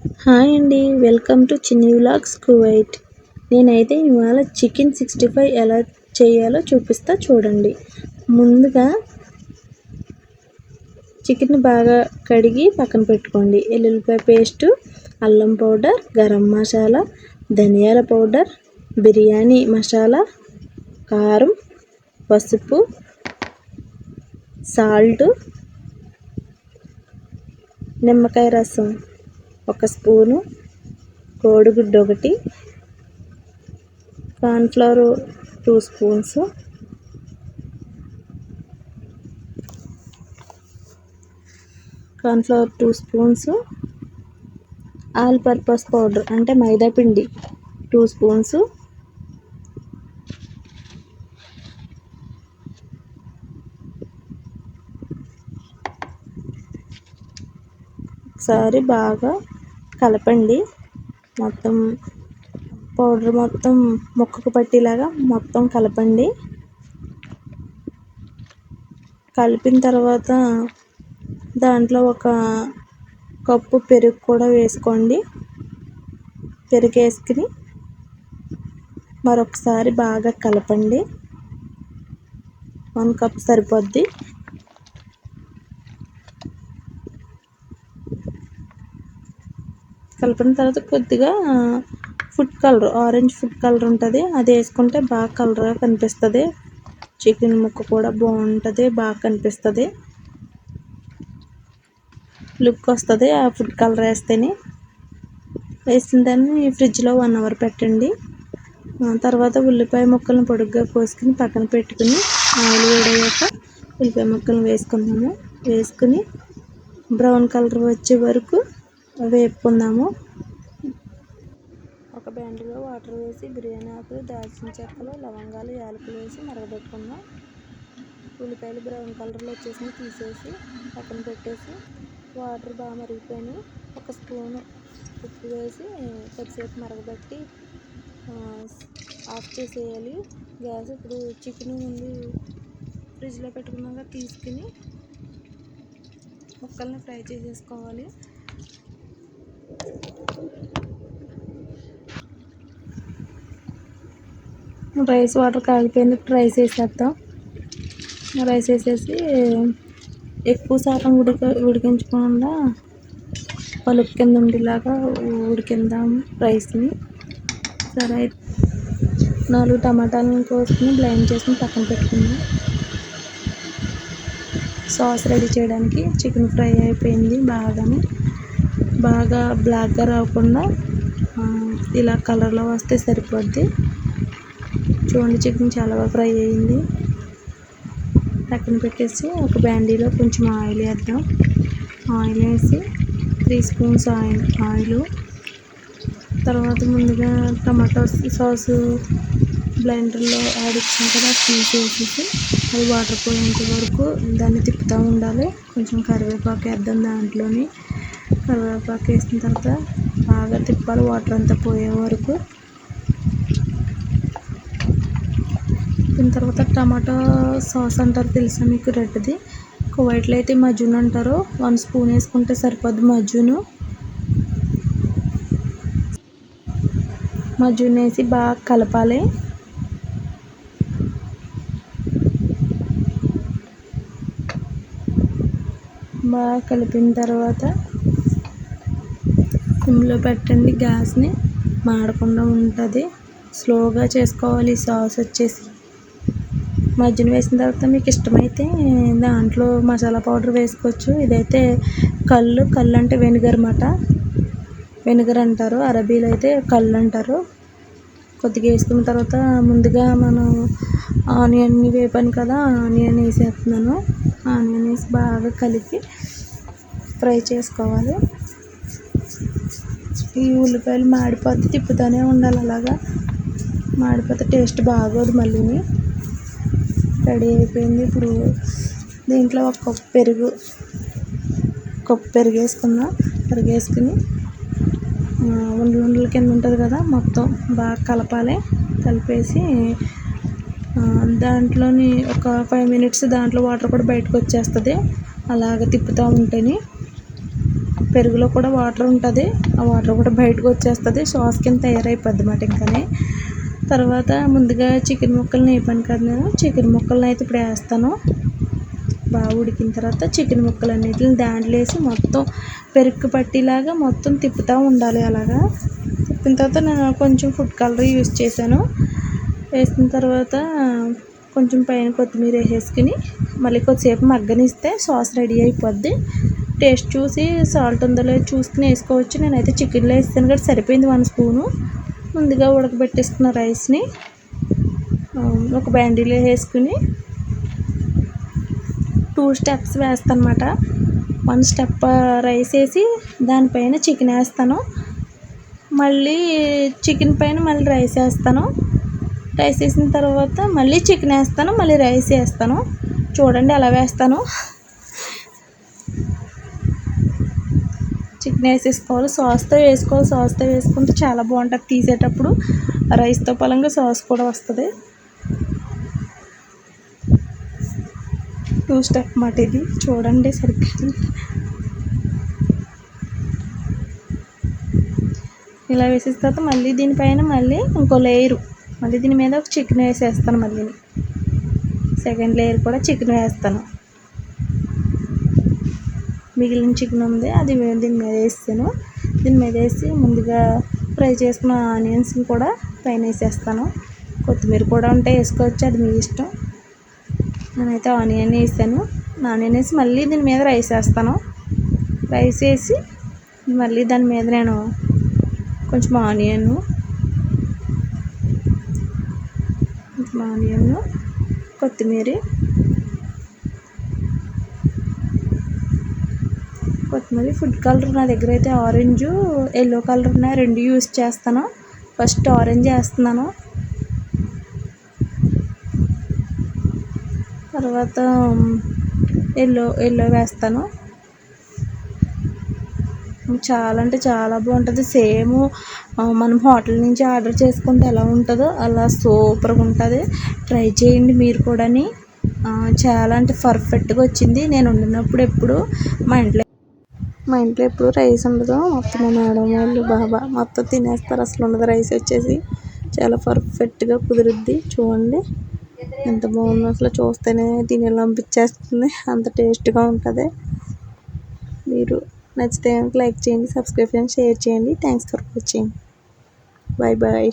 Hi అండి, welcome to చిన్ని vlogs Kuwait. నేనైతే ఇవాళ చికెన్ 65 ఎలా చేయాలో చూపిస్తా చూడండి. ముందుగా చికెన్ బాగా కడిగి పక్కన పెట్టుకోండి. ఎల్లుల్లిపాయ పేస్టు, అల్లం పౌడర్, గరం మసాలా, ధనియాల పౌడర్, బిర్యానీ మసాలా, కారం, పసుపు, సాల్ట్, నిమ్మకాయ రసం 1 స్పూను, కోడిగుడ్డు 1, cornflour 2 spoons, all purpose powder అంటే మైదా పిండి 2 స్పూన్స్, ఒకసారి బాగా కలపండి. మొత్తం పౌడర్ మొత్తం ముక్కకు పట్టేలాగా మొత్తం కలపండి. కలిపిన తర్వాత దాంట్లో 1 కప్పు పెరుగు కూడా వేసుకోండి. పెరుగు వేసుకుని మరొకసారి బాగా కలపండి. 1 కప్ సరిపోద్ది. కలిపిన తర్వాత కొద్దిగా food colour, orange food colour ఉంటుంది, అది వేసుకుంటే బాగా కలర్గా కనిపిస్తుంది. చికెన్ ముక్క కూడా బాగుంటుంది, బాగా కనిపిస్తుంది, లుక్ వస్తుంది ఆ ఫుడ్ కలర్ వేస్తేనే. వేసిన దాన్ని ఫ్రిడ్జ్లో 1 అవర్ పెట్టండి. తర్వాత ఉల్లిపాయ ముక్కలను పొడుగ్గా కోసుకుని పక్కన పెట్టుకుని ఆయిల్ వేడయ్యాక ఉల్లిపాయ ముక్కలను వేసుకుందాము. వేసుకుని బ్రౌన్ కలర్ వచ్చే వరకు వేపుకుందాము. ఒక బ్యాండ్లో వాటర్ వేసి బిర్యానీ ఆకులు, దాల్చిన చెక్కలు, లవంగాలు, యాలకులు వేసి మరగబెట్టుకుందాం. ఉల్లిపాయలు బ్రౌన్ కలర్లో వచ్చేసి తీసేసి పక్కన పెట్టేసి వాటర్ బాగా మరిగిపోయినాయి. 1 స్పూను ఉప్పు వేసి కొద్దిసేపు మరగబెట్టి ఆఫ్ చేసేయాలి గ్యాస్. ఇప్పుడు చికెన్ ముందు ఫ్రిడ్జ్లో పెట్టుకున్నాక తీసుకుని ముక్కల్ని ఫ్రై చేసేసుకోవాలి. రైస్ వాటర్ కాగిపోయింది. రైస్ వేసేద్దాం. రైస్ వేసేసి ఎక్కువ శాతం ఉడికించకుండా పలుకు కింద ఉండేలాగా ఉడికిందాం రైస్ని. సరే, 4 టమాటాలను కోసుకుని బ్లెండ్ చేసుకుని పక్కన పెట్టుకుందాం. సాస్ రెడీ చేయడానికి చికెన్ ఫ్రై అయిపోయింది. బాగా బ్లాక్గా రాకుండా ఇలా కలర్లో వస్తే సరిపోద్ది. చూడండి, చికెన్ చాలా బాగా ఫ్రై అయ్యింది. పక్కన పెట్టేసి ఒక బ్యాండీలో కొంచెం ఆయిల్ వేద్దాం. ఆయిల్ వేసి 3 స్పూన్స్ ఆయిల్. తర్వాత ముందుగా టమాటో సాసు బ్లెండర్లో ఆడిచ్చాం కదా, తీసేసి అది వాటర్ పోయేంత వరకు దాన్ని తిప్పుతూ ఉండాలి. కొంచెం కరివేపాకు వేద్దాం దాంట్లోని. కరివేపాకు వేసిన తర్వాత బాగా తిప్పాలి వాటర్ అంతా పోయే వరకు. దీని తర్వాత టమాటో సాస్ అంటారు, తెలుసా మీకు? రెడ్ది. కువైట్లో అయితే మజూన్ అంటారు. 1 స్పూన్ వేసుకుంటే సరిపోద్ది మజూన్ వేసి బాగా కలపాలి. బాగా కలిపిన తర్వాత సిమ్లో పెట్టండి గ్యాస్ని, మాడకుండా ఉంటుంది. స్లోగా చేసుకోవాలి. సాస్ వచ్చేసి మజ్జిగ వేసిన తర్వాత మీకు ఇష్టమైతే దాంట్లో మసాలా పౌడర్ వేసుకోవచ్చు. ఇదైతే కళ్ళు అంటే వెనిగర్ అంటారు. అరబీలో అయితే కళ్ళు అంటారు. కొద్దిగా వేసుకున్న తర్వాత ముందుగా మనం ఆనియన్ వేపాను కదా, ఆనియన్ వేసేస్తున్నాను. ఆనియన్ వేసి బాగా కలిపి ఫ్రై చేసుకోవాలి. ఈ ఉల్లిపాయలు మాడిపోతే తిప్పుతూనే ఉండాలి. అలాగా మాడిపోతే టేస్ట్ బాగోదు. మళ్ళీని రెడీ అయిపోయింది. ఇప్పుడు దీంట్లో 1 కప్పు పెరుగు వేసుకుందాం. పెరుగు వేసుకుని ఉండల కింద ఉంటుంది కదా, మొత్తం బాగా కలపాలి. కలిపేసి దాంట్లోని ఒక 5 మినిట్స్ దాంట్లో వాటర్ కూడా బయటకు వచ్చేస్తుంది. అలాగ తిప్పుతూ ఉంటేనే పెరుగులో కూడా వాటర్ ఉంటుంది, ఆ వాటర్ కూడా బయటకు వచ్చేస్తుంది, సాస్ కింద తయారైపోద్ది అన్నమాట. ఇంకనే తర్వాత ముందుగా చికెన్ ముక్కల్ని వేపాను కదా నేను, చికెన్ ముక్కల్ని అయితే ఇప్పుడు వేస్తాను. బాగా ఉడికిన తర్వాత చికెన్ ముక్కలన్నిటిని దాంట్లో వేసి మొత్తం పెరుగు పట్టిలాగా మొత్తం తిప్పుతూ ఉండాలి. అలాగా తిప్పిన తర్వాత నేను కొంచెం ఫుడ్ కలర్ యూస్ చేశాను. వేసిన తర్వాత కొంచెం పైన కొత్తిమీర వేసుకుని మళ్ళీ కొద్దిసేపు మగ్గనిస్తే సాస్ రెడీ అయిపోద్ది. టేస్ట్ చూసి సాల్ట్ ఉందో లేదో చూసుకుని వేసుకోవచ్చు. నేనైతే చికెన్లో వేస్తాను కాబట్టి సరిపోయింది 1 స్పూను. ముందుగా ఉడకబెట్టేసుకున్న రైస్ని ఒక బాండీలో వేసుకుని 2 స్టెప్స్ వేస్తాను అన్నమాట. 1 స్టెప్ రైస్ వేసి దానిపైన చికెన్ వేస్తాను, మళ్ళీ చికెన్ పైన మళ్ళీ రైస్ వేస్తాను. రైస్ వేసిన తర్వాత మళ్ళీ చికెన్ వేస్తాను, మళ్ళీ రైస్ వేస్తాను. చూడండి ఎలా వేస్తాను. చికెన్ వేసేసుకోవాలి, సాస్తో వేసుకోవాలి. సాస్తో వేసుకుంటే చాలా బాగుంటుంది. తీసేటప్పుడు రైస్తో పలంగా సాస్ కూడా వస్తుంది. 2 స్టెప్ మాట ఇది, చూడండి సరిగ్గా. ఇలా వేసేసిన తర్వాత మళ్ళీ దీనిపైన మళ్ళీ ఇంకో లేయరు, మళ్ళీ దీని మీద ఒక చికెన్ వేసేస్తాను. మళ్ళీ సెకండ్ లేయర్ కూడా చికెన్ వేస్తాను. మిగిలిన చికెన్ ఉంది, అది దీని మీద వేస్తాను. దీని మీద వేసి ముందుగా ఫ్రై చేసుకున్న ఆనియన్స్ని కూడా పైన వేసేస్తాను. కొత్తిమీర కూడా ఉంటే వేసుకోవచ్చు, అది మీ ఇష్టం. నేనైతే ఆనియన్ వేసాను. ఆనియన్ వేసి మళ్ళీ దీని మీద రైస్ వేస్తాను. రైస్ వేసి మళ్ళీ దాని మీద నేను కొంచెం ఆనియన్, కొత్తిమీర ఫుడ్ కలర్ నా దగ్గర అయితే ఆరెంజ్, ఎల్లో కలర్ ఉన్నాయి, 2 యూస్ చేస్తాను. ఫస్ట్ ఆరెంజ్ వేస్తున్నాను, తర్వాత ఎల్లో వేస్తాను. చాలా అంటే చాలా బాగుంటుంది. సేమ్ మనం హోటల్ నుంచి ఆర్డర్ చేసుకుంటే ఎలా ఉంటుందో అలా సూపర్గా ఉంటుంది. ట్రై చేయండి మీరు కూడా. చాలా అంటే పర్ఫెక్ట్గా వచ్చింది. నేను వండినప్పుడు ఎప్పుడు మా ఇంట్లో ఎప్పుడు రైస్ ఉండదు. మొత్తం మా మేడం వాళ్ళు బాబా మొత్తం తినేస్తారు, అసలు ఉండదు రైస్ వచ్చేసి. చాలా పర్ఫెక్ట్గా కుదురుద్ది. చూడండి ఎంత బాగుందో, అసలు చూస్తేనే తినేలా అనిపించేస్తుంది, అంత టేస్ట్గా ఉంటుంది. మీరు నచ్చితే లైక్ చేయండి, సబ్స్క్రైబ్ చేయండి, షేర్ చేయండి. Thanks for watching. Bye bye.